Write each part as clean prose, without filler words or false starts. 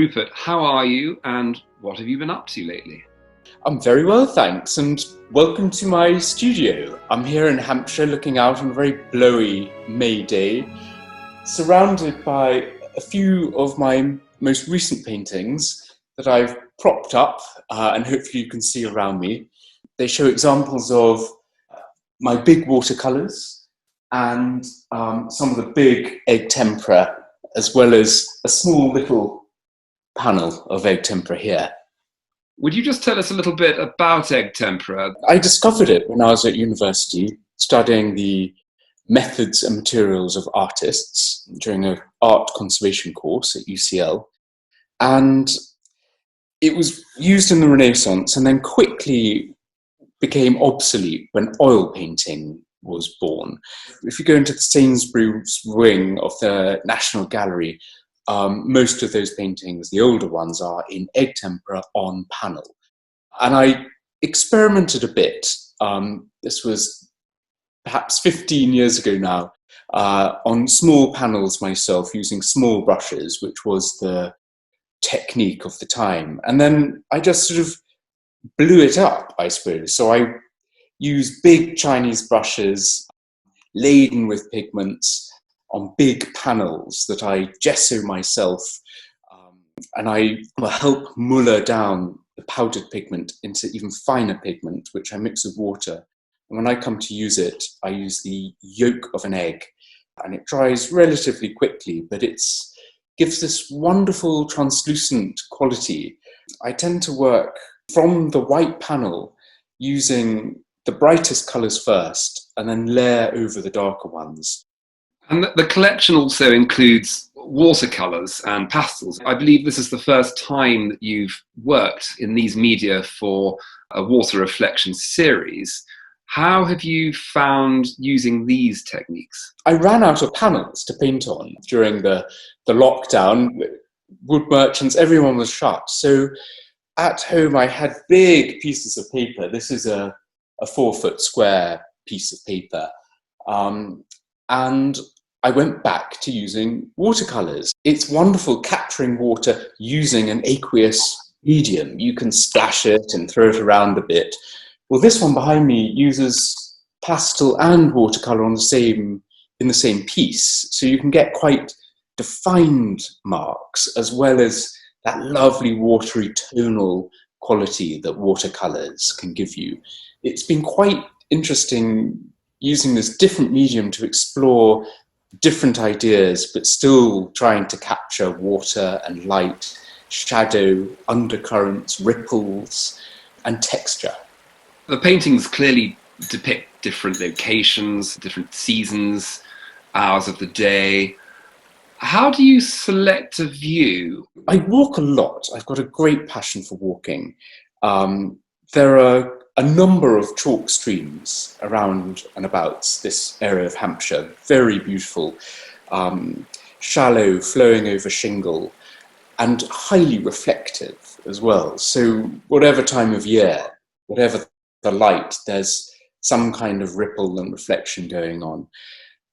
Rupert, how are you and what have you been up to lately? I'm very well, thanks, and welcome to my studio. I'm here in Hampshire looking out on a very blowy May day, surrounded by a few of my most recent paintings that I've propped up and hopefully you can see around me. They show examples of my big watercolors and some of the big egg tempera, as well as a small little panel of egg tempera here. Would you just tell us a little bit about egg tempera? I discovered it when I was at university studying the methods and materials of artists during an art conservation course at UCL. And it was used in the Renaissance and then quickly became obsolete when oil painting was born. If you go into the Sainsbury's wing of the National Gallery, most of those paintings, the older ones, are in egg tempera on panel. And I experimented a bit. This was perhaps 15 years ago now, on small panels myself using small brushes, which was the technique of the time. And then I just sort of blew it up, I suppose. So I used big Chinese brushes laden with pigments on big panels that I gesso myself, and I will help muller down the powdered pigment into even finer pigment, which I mix with water. And when I come to use it, I use the yolk of an egg, and it dries relatively quickly, but it gives this wonderful translucent quality. I tend to work from the white panel using the brightest colours first, and then layer over the darker ones. And the collection also includes watercolors and pastels. I believe this is the first time that you've worked in these media for a water reflection series. How have you found using these techniques? I ran out of panels to paint on during the lockdown. Wood merchants, everyone was shut. So at home I had big pieces of paper. This is a 4-foot square piece of paper. And I went back to using watercolors. It's wonderful capturing water using an aqueous medium. You can splash it and throw it around a bit. Well, this one behind me uses pastel and watercolor in the same piece. So you can get quite defined marks as well as that lovely watery tonal quality that watercolors can give you. It's been quite interesting using this different medium to explore different ideas, but still trying to capture water and light, shadow, undercurrents, ripples, and texture. The paintings clearly depict different locations, different seasons, hours of the day. How do you select a view? I walk a lot. I've got a great passion for walking. There are a number of chalk streams around and about this area of Hampshire, very beautiful, shallow, flowing over shingle, and highly reflective as well. So whatever time of year, whatever the light, there's some kind of ripple and reflection going on.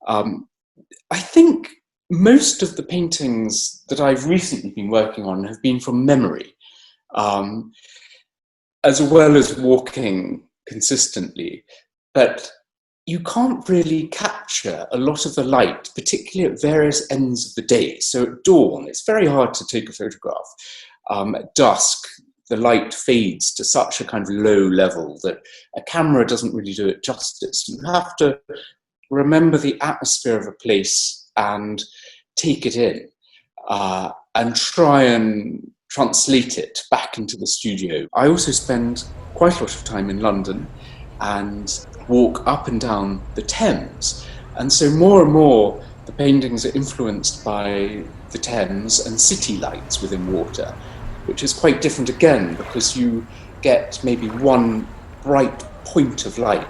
I think most of the paintings that I've recently been working on have been from memory. As well as walking consistently, but you can't really capture a lot of the light, particularly at various ends of the day. So at dawn, it's very hard to take a photograph. At dusk, the light fades to such a kind of low level that a camera doesn't really do it justice. You have to remember the atmosphere of a place and take it in and try and translate it back into the studio. I also spend quite a lot of time in London and walk up and down the Thames. And so more and more the paintings are influenced by the Thames and city lights within water, which is quite different again because you get maybe one bright point of light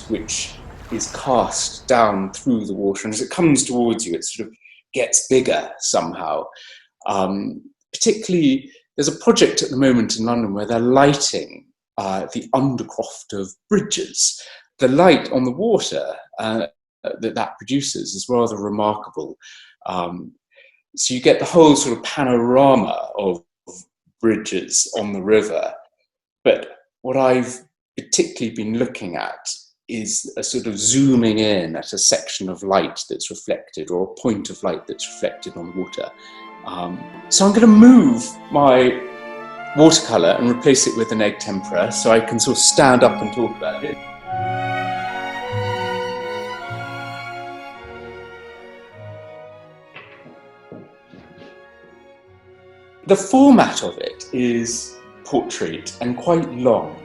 which is cast down through the water, and as it comes towards you it sort of gets bigger somehow. Particularly, there's a project at the moment in London where they're lighting the undercroft of bridges. The light on the water that produces is rather remarkable. So you get the whole sort of panorama of bridges on the river. But what I've particularly been looking at is a sort of zooming in at a section of light that's reflected, or a point of light that's reflected on water. So I'm going to move my watercolour and replace it with an egg tempera so I can sort of stand up and talk about it. The format of it is portrait and quite long.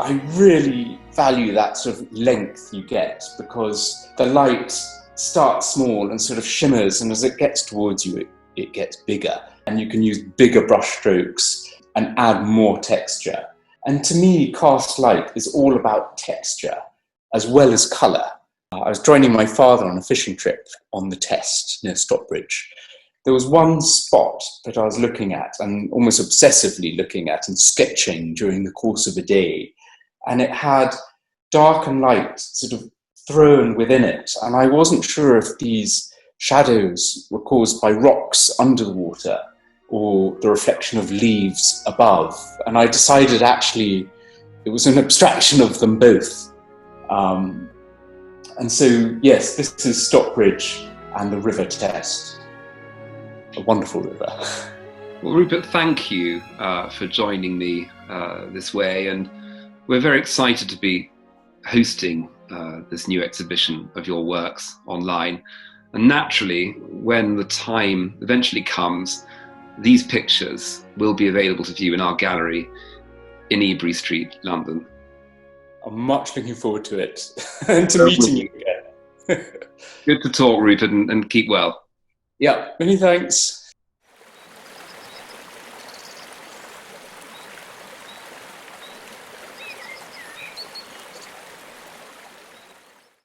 I really value that sort of length you get, because the light starts small and sort of shimmers, and as it gets towards you, it gets bigger, and you can use bigger brush strokes and add more texture. And to me, cast light is all about texture as well as colour. I was joining my father on a fishing trip on the Test near Stockbridge. There was one spot that I was looking at, and almost obsessively looking at and sketching during the course of a day. And it had dark and light sort of thrown within it. And I wasn't sure if these shadows were caused by rocks under the water or the reflection of leaves above. And I decided actually it was an abstraction of them both. And so, yes, this is Stockbridge and the River Test. A wonderful river. Well, Rupert, thank you for joining me this way. And we're very excited to be hosting this new exhibition of your works online. And naturally, when the time eventually comes, these pictures will be available to view in our gallery in Ebury Street, London. I'm much looking forward to it and to meeting you again. Good to talk, Rupert, and keep well. Yeah, many thanks.